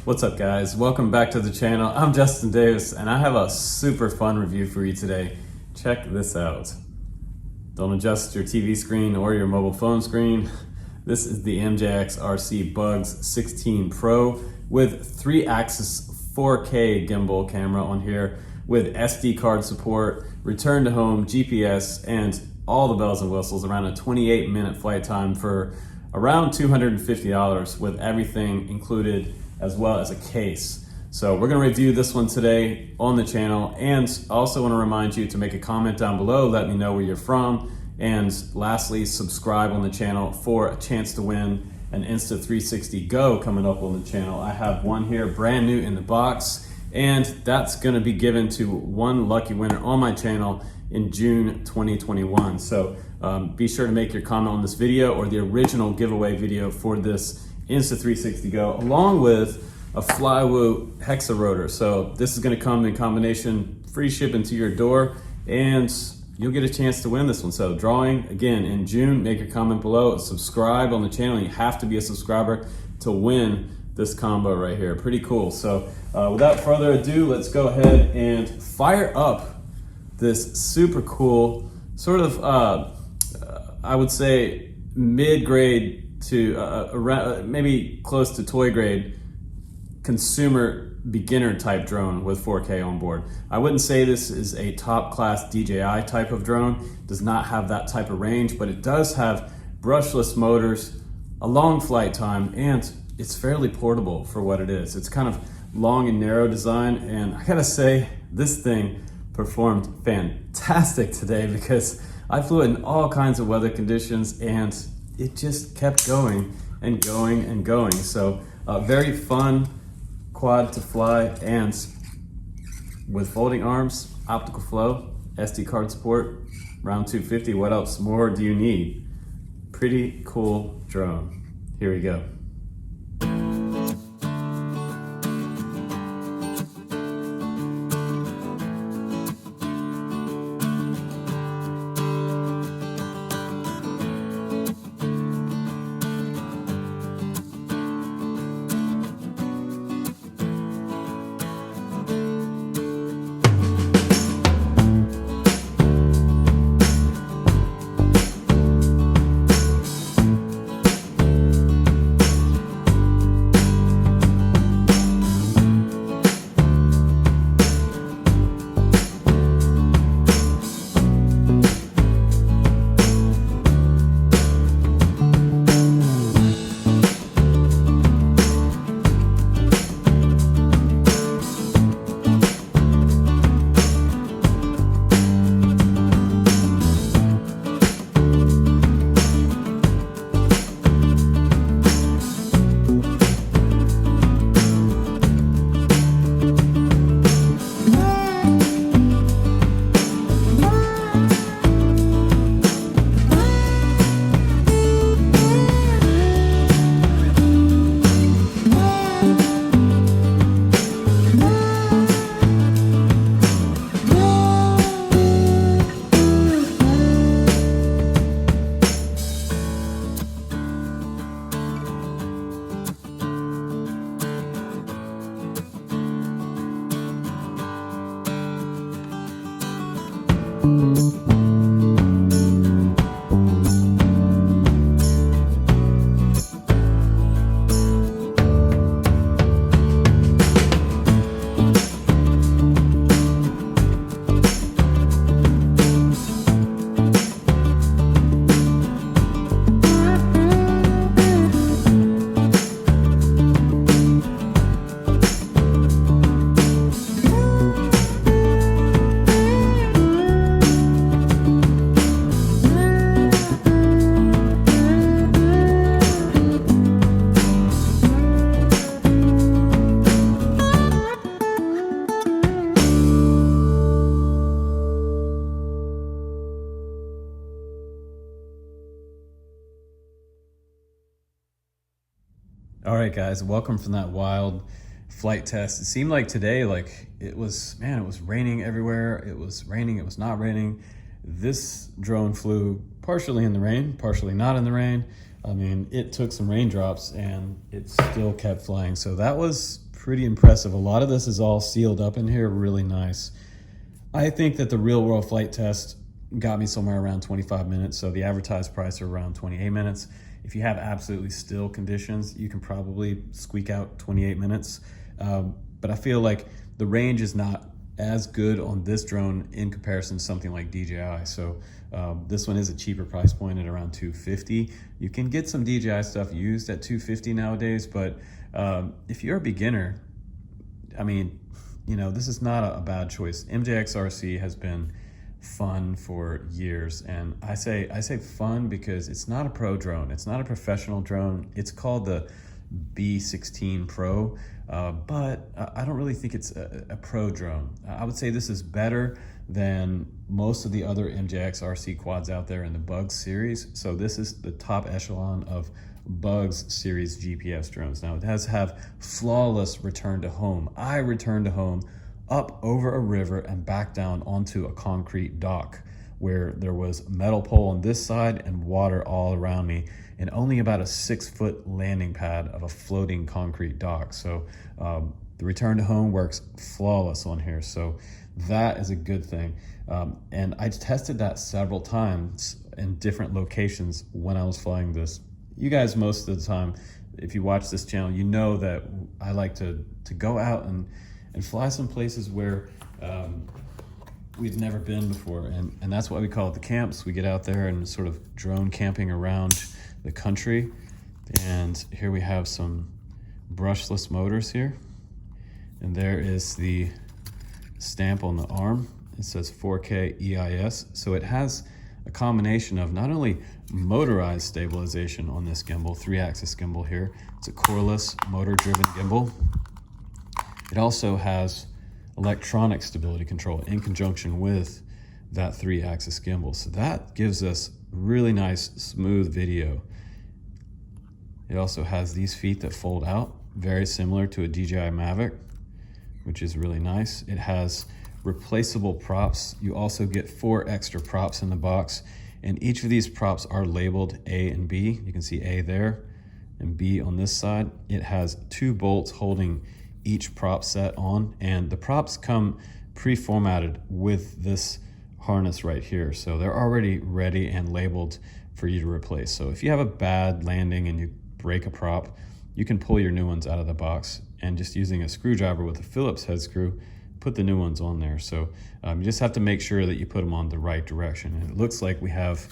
What's up guys, welcome back to the channel. I'm Justin Davis and I have a super fun review for you today. Check this out. Don't adjust your TV screen or your mobile phone screen. This is the MJX RC Bugs 16 Pro with 3-axis 4K gimbal camera on here with SD card support, return to home, GPS, and all the bells and whistles around a 28-minute flight time for around $250 with everything included as well as a case. So we're gonna review this one today on the channel, and also wanna remind you to make a comment down below, let me know where you're from, and lastly, subscribe on the channel for a chance to win an Insta360 Go coming up on the channel. I have one here brand new in the box, and that's gonna be given to one lucky winner on my channel in June 2021. So be sure to make your comment on this video or the original giveaway video for this Insta360 Go, along with a Flywoo Hexa rotor. So this is gonna come in combination, free shipping to your door, and you'll get a chance to win this one. So drawing, again, in June. Make your comment below, subscribe on the channel. You have to be a subscriber to win this combo right here. Pretty cool. So without further ado, let's go ahead and fire up this super cool, sort of, I would say mid-grade to around, maybe close to toy grade consumer beginner type drone with 4K on board. I wouldn't say this is a top class DJI type of drone. It does not have that type of range, but it does have brushless motors, a long flight time, and it's fairly portable for what it is. It's kind of long and narrow design, and I gotta say, this thing performed fantastic today because I flew it in all kinds of weather conditions and it just kept going and going and going. So very fun quad to fly, and with folding arms, optical flow, SD card support, around 250. What else more do you need? Pretty cool drone. Here we go. All right, guys, welcome from that wild flight test. It seemed like today, like it was raining everywhere. It was raining, it was not raining. This drone flew partially in the rain, partially not in the rain. I mean, it took some raindrops and it still kept flying. So that was pretty impressive. A lot of this is all sealed up in here, really nice. I think that the real world flight test got me somewhere around 25 minutes. So the advertised price are around 28 minutes. If you have absolutely still conditions, you can probably squeak out 28 minutes. But I feel like the range is not as good on this drone in comparison to something like DJI. So this one is a cheaper price point at around $250. You can get some DJI stuff used at $250 nowadays, but if you're a beginner, I mean, you know, this is not a bad choice. MJX RC has been fun for years, and I say fun because it's not a pro drone. It's not a professional drone. It's called the B16 Pro, but I don't really think it's a pro drone. I would say this is better than most of the other MJX RC quads out there in the Bugs series. So this is the top echelon of Bugs series GPS drones. Now it has have flawless return to home. I returned to home up over a river and back down onto a concrete dock where there was a metal pole on this side and water all around me, and only about a 6-foot landing pad of a floating concrete dock. So the return to home works flawless on here. So that is a good thing. And I tested that several times in different locations when I was flying this. You guys, most of the time, if you watch this channel, you know that I like to go out and fly some places where we've never been before. And that's why we call it the camps. We get out there and sort of drone camping around the country. And here we have some brushless motors here. And there is the stamp on the arm. It says 4K EIS. So it has a combination of not only motorized stabilization on this gimbal, 3-axis gimbal here. It's a coreless motor-driven gimbal. It also has electronic stability control in conjunction with that 3-axis gimbal. So that gives us really nice, smooth video. It also has these feet that fold out, very similar to a DJI Mavic, which is really nice. It has replaceable props. You also get 4 extra props in the box, and each of these props are labeled A and B. You can see A there and B on this side. It has 2 bolts holding each prop set on, and the props come pre-formatted with this harness right here. So they're already ready and labeled for you to replace. So if you have a bad landing and you break a prop, you can pull your new ones out of the box, and just using a screwdriver with a Phillips head screw, put the new ones on there. So you just have to make sure that you put them on the right direction. And it looks like we have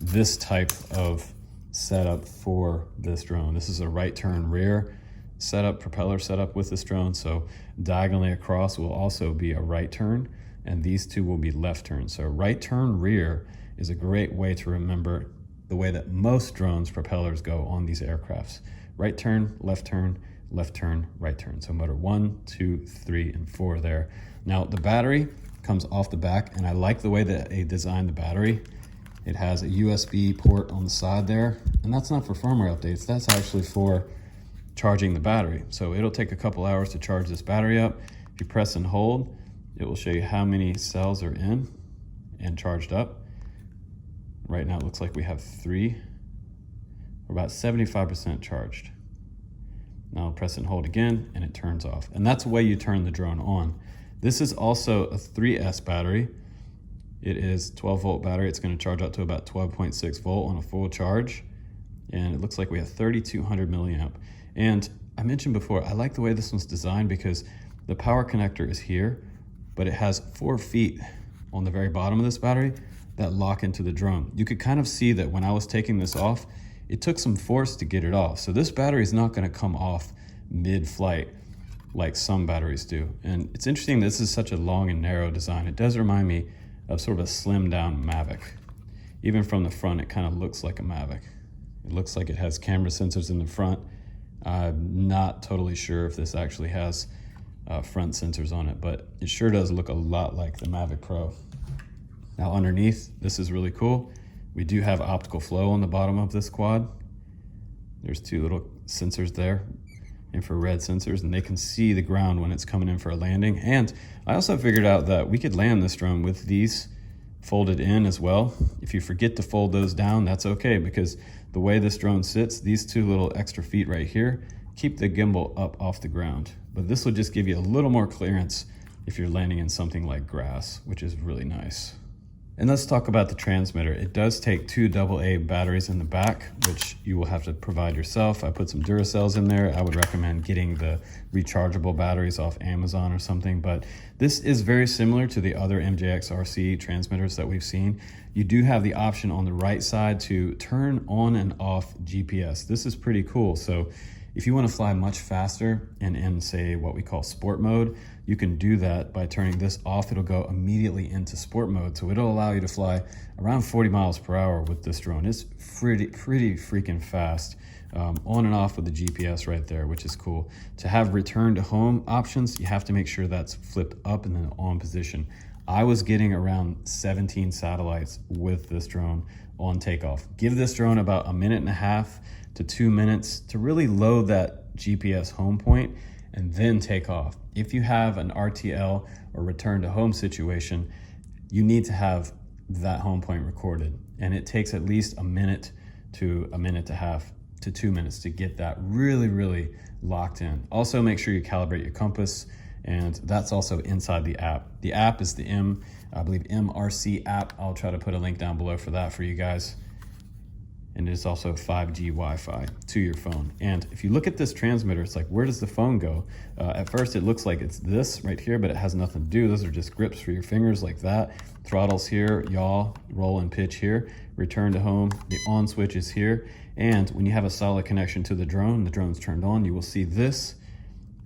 this type of setup for this drone. This is a right turn rear setup, propeller setup with this drone. So diagonally across will also be a right turn, and these two will be left turn. So right turn rear is a great way to remember the way that most drones propellers go on these aircrafts. Right turn, left turn, left turn, right turn. So motor 1, 2, 3, and 4 there. Now the battery comes off the back, and I like the way that they designed the battery. It has a USB port on the side there, and that's not for firmware updates. That's actually for charging the battery. So it'll take a couple hours to charge this battery up. If you press and hold, it will show you how many cells are in and charged up. Right now it looks like we have 3. We're about 75% charged. Now I'll press and hold again, and it turns off. And that's the way you turn the drone on. This is also a 3S battery. It is 12-volt battery. It's going to charge up to about 12.6 volt on a full charge. And it looks like we have 3,200 milliamp. And I mentioned before, I like the way this one's designed because the power connector is here, but it has 4 feet on the very bottom of this battery that lock into the drone. You could kind of see that when I was taking this off, it took some force to get it off. So this battery is not going to come off mid-flight like some batteries do. And it's interesting, this is such a long and narrow design. It does remind me of sort of a slimmed down Mavic. Even from the front, it kind of looks like a Mavic. It looks like it has camera sensors in the front. I'm not totally sure if this actually has front sensors on it, but it sure does look a lot like the Mavic Pro. Now underneath, this is really cool. We do have optical flow on the bottom of this quad. There's 2 little sensors there, infrared sensors, and they can see the ground when it's coming in for a landing. And I also figured out that we could land this drone with these folded in as well. If you forget to fold those down, that's okay, because the way this drone sits, these 2 little extra feet right here keep the gimbal up off the ground. but this will just give you a little more clearance if you're landing in something like grass, which is really nice. And let's talk about the transmitter. It does take 2 AA batteries in the back, which you will have to provide yourself. I put some Duracells in there. I would recommend getting the rechargeable batteries off Amazon or something, but this is very similar to the other MJX RC transmitters that we've seen. You do have the option on the right side to turn on and off GPS. This is pretty cool. So if you want to fly much faster and in, say, what we call sport mode, you can do that by turning this off. It'll go immediately into sport mode. So it'll allow you to fly around 40 miles per hour with this drone. It's pretty freaking fast. On and off with the GPS right there, which is cool. To have return to home options, you have to make sure that's flipped up and then on position. I was getting around 17 satellites with this drone on takeoff. Give this drone about 1.5 to 2 minutes to really load that GPS home point and then take off. If you have an RTL or return to home situation, you need to have that home point recorded. And it takes at least 1 minute to 1.5 to 2 minutes to get that really locked in. Also make sure you calibrate your compass, and that's also inside the app. The app is the I believe MRC app. I'll try to put a link down below for that for you guys. And it's also 5G Wi-Fi to your phone. And if you look at this transmitter, it's like, where does the phone go? At first it looks like it's this right here, but it has nothing to do. Those are just grips for your fingers like that. Throttles here, yaw, roll and pitch here. Return to home, the on switch is here. And when you have a solid connection to the drone's turned on, you will see this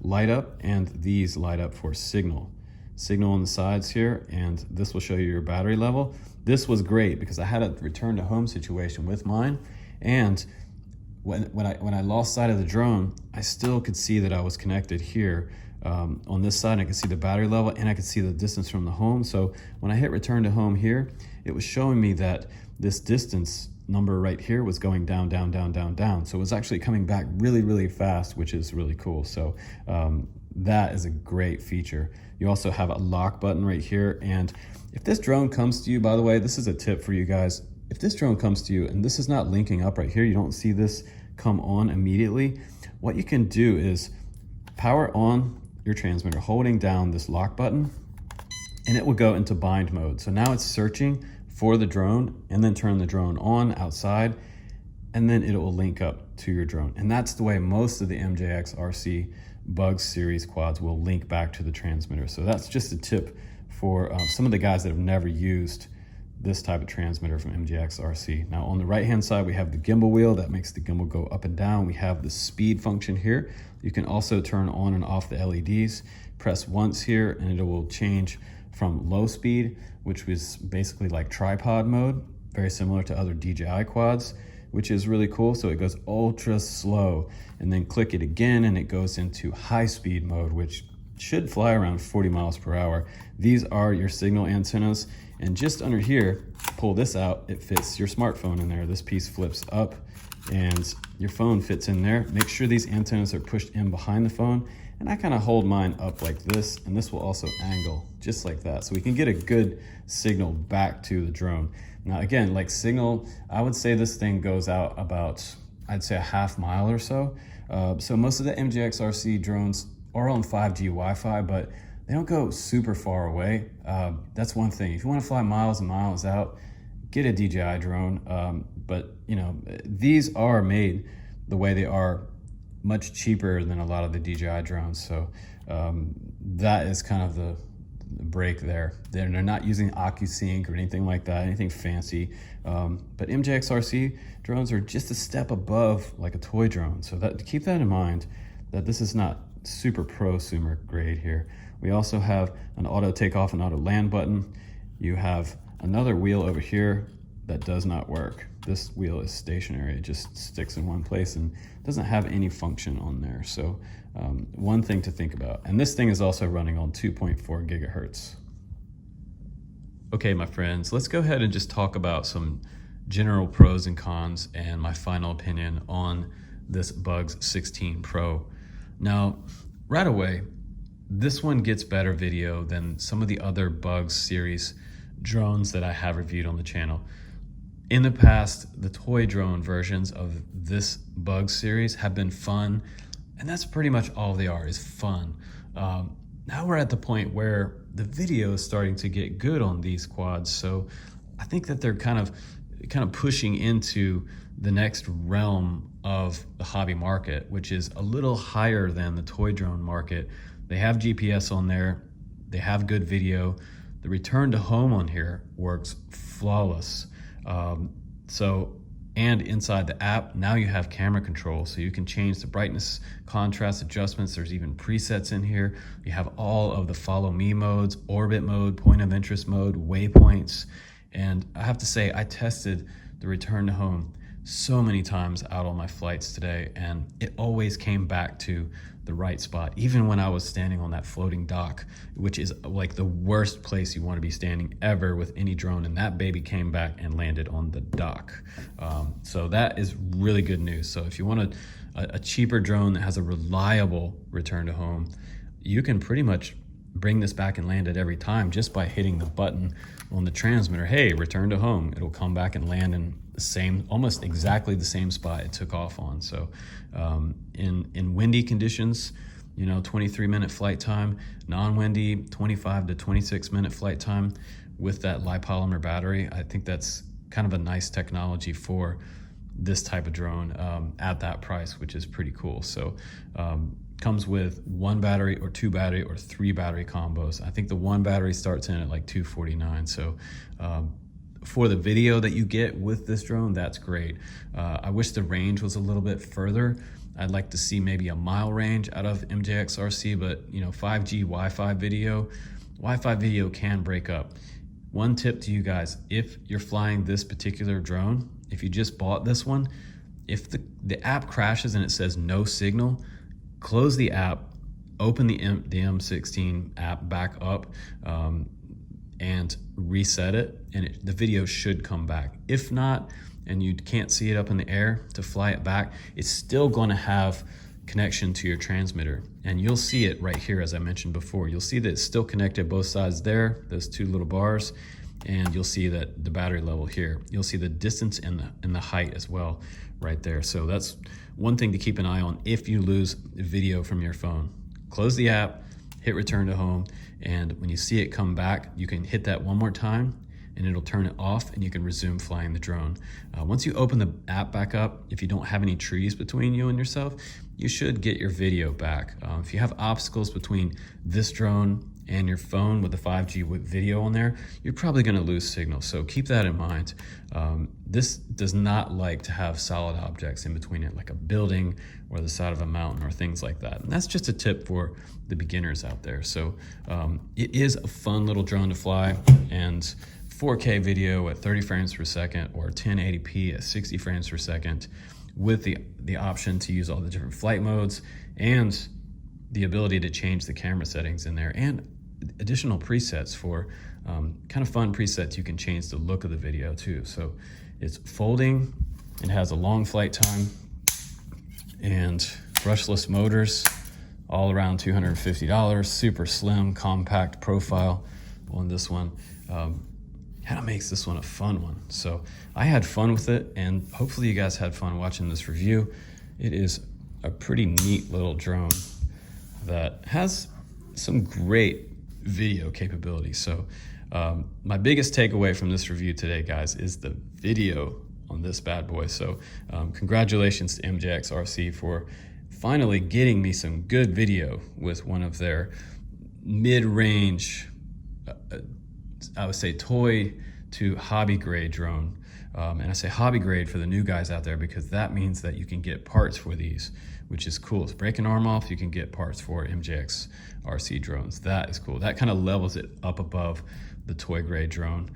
light up and these light up for signal. Signal on the sides here, and this will show you your battery level. This was great because I had a return to home situation with mine, and when I lost sight of the drone, I still could see that I was connected here. On this side, I could see the battery level and I could see the distance from the home. So when I hit return to home here, it was showing me that this distance number right here was going down. So it was actually coming back really fast, which is really cool. So that is a great feature. You also have a lock button right here. And if this drone comes to you, by the way, this is a tip for you guys. If this drone comes to you and this is not linking up right here, you don't see this come on immediately, what you can do is power on your transmitter, holding down this lock button, and it will go into bind mode. So now it's searching for the drone, and then turn the drone on outside, and then it will link up to your drone. And that's the way most of the MJX RC Bugs series quads will link back to the transmitter. So that's just a tip for some of the guys that have never used this type of transmitter from MJX RC. Now on the right hand side, we have the gimbal wheel that makes the gimbal go up and down. We have the speed function here. You can also turn on and off the LEDs. Press once here and it will change from low speed, which was basically like tripod mode, very similar to other DJI quads, which is really cool. So it goes ultra slow, and then click it again and it goes into high speed mode, which should fly around 40 miles per hour. These are your signal antennas, and just under here, pull this out, it fits your smartphone in there. This piece flips up and your phone fits in there. Make sure these antennas are pushed in behind the phone, and I kind of hold mine up like this, and this will also angle just like that, so we can get a good signal back to the drone. Now again, like signal, I would say this thing goes out about, I'd say, a half mile or so. So most of the MJX RC drones are on 5G Wi-Fi, but they don't go super far away. That's one thing. If you want to fly miles and miles out, get a DJI drone. But you know, these are made the way they are, much cheaper than a lot of the DJI drones. So that is kind of the break there. They're not using OcuSync or anything like that, anything fancy. But MJX RC drones are just a step above like a toy drone. So that, keep that in mind, that this is not super prosumer grade here. We also have an auto takeoff and auto land button. You have another wheel over here that does not work. This wheel is stationary. It just sticks in one place and doesn't have any function on there. So one thing to think about. And this thing is also running on 2.4 gigahertz. Okay, my friends, let's go ahead and just talk about some general pros and cons and my final opinion on this Bugs 16 Pro. Now, right away, this one gets better video than some of the other Bugs series drones that I have reviewed on the channel. In the past, the toy drone versions of this Bugs series have been fun And that's pretty much all they are, is fun. Now we're at the point where the video is starting to get good on these quads. So I think that they're kind of pushing into the next realm of the hobby market, which is a little higher than the toy drone market. They have GPS on there, they have good video. The return to home on here works flawless. And inside the app, now you have camera control, so you can change the brightness, contrast adjustments. There's even presets in here. You have all of the follow me modes, orbit mode, point of interest mode, waypoints. And I have to say, I tested the return to home so many times out on my flights today, and it always came back to the right spot, even when I was standing on that floating dock, which is like the worst place you want to be standing ever with any drone, and that baby came back and landed on the dock. So that is really good news. So if you want a cheaper drone that has a reliable return to home, you can pretty much bring this back and land it every time just by hitting the button on the transmitter. Hey, return to home. It'll come back and land in the same, almost exactly the same spot it took off on. So in windy conditions, 23-minute flight time, non-windy, 25 to 26-minute flight time with that lipolymer battery. I think that's kind of a nice technology for this type of drone at that price, which is pretty cool. So comes with 1 battery or 2 battery or 3 battery combos. I think the 1 battery starts in at like $249. So for the video that you get with this drone, that's great. I wish the range was a little bit further. I'd like to see maybe a mile range out of MJX RC, but 5G Wi-Fi video can break up. One tip to you guys, if you're flying this particular drone, if you just bought this one, if the app crashes and it says no signal, close the app, open the M16 app back up, and reset it, and the video should come back. If not, and you can't see it up in the air to fly it back, it's still going to have connection to your transmitter, and you'll see it right here. As I mentioned before, you'll see that it's still connected both sides there, those 2 little bars, and you'll see that the battery level here. You'll see the distance and the height as well right there. So that's one thing to keep an eye on if you lose video from your phone. Close the app, hit return to home, and when you see it come back, you can hit that one more time and it'll turn it off and you can resume flying the drone. Once you open the app back up, if you don't have any trees between you and yourself, you should get your video back. If you have obstacles between this drone and your phone with the 5G with video on there, you're probably going to lose signal. So keep that in mind. This does not like to have solid objects in between it, like a building or the side of a mountain or things like that. And that's just a tip for the beginners out there. So it is a fun little drone to fly, and 4K video at 30 frames per second or 1080p at 60 frames per second with the option to use all the different flight modes and the ability to change the camera settings in there, and additional presets for kind of fun presets. You can change the look of the video too. So it's folding, it has a long flight time, and brushless motors, all around $250. Super slim, compact profile on this one. Kind of makes this one a fun one. So I had fun with it, and hopefully you guys had fun watching this review. It is a pretty neat little drone that has some great video capability. So my biggest takeaway from this review today, guys, is the video on this bad boy. So congratulations to MJX RC for finally getting me some good video with one of their mid-range, I would say toy to hobby grade drone. And I say hobby grade for the new guys out there because that means that you can get parts for these, which is cool. So break an arm off, you can get parts for MJX RC drones. That is cool. That kind of levels it up above the toy grade drone.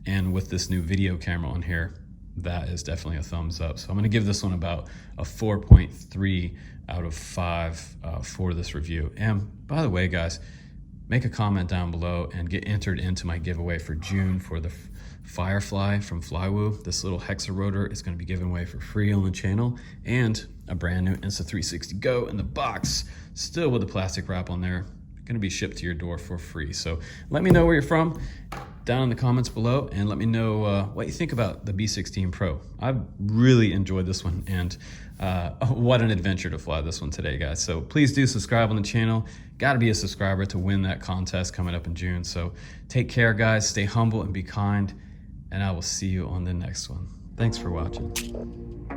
And with this new video camera on here, that is definitely a thumbs up. So I'm gonna give this one about a 4.3 out of 5 for this review. And by the way, guys, make a comment down below and get entered into my giveaway for June for the Firefly from Flywoo. This little Hexa rotor is going to be given away for free on the channel, and a brand new Insta360 Go in the box, still with the plastic wrap on there, going to be shipped to your door for free. So let me know where you're from. down in the comments below and let me know what you think about the B16 Pro. I've really enjoyed this one, and what an adventure to fly this one today, guys. So please do subscribe on the channel. Got to be a subscriber to win that contest coming up in June. So take care, guys. Stay humble and be kind, and I will see you on the next one. Thanks for watching.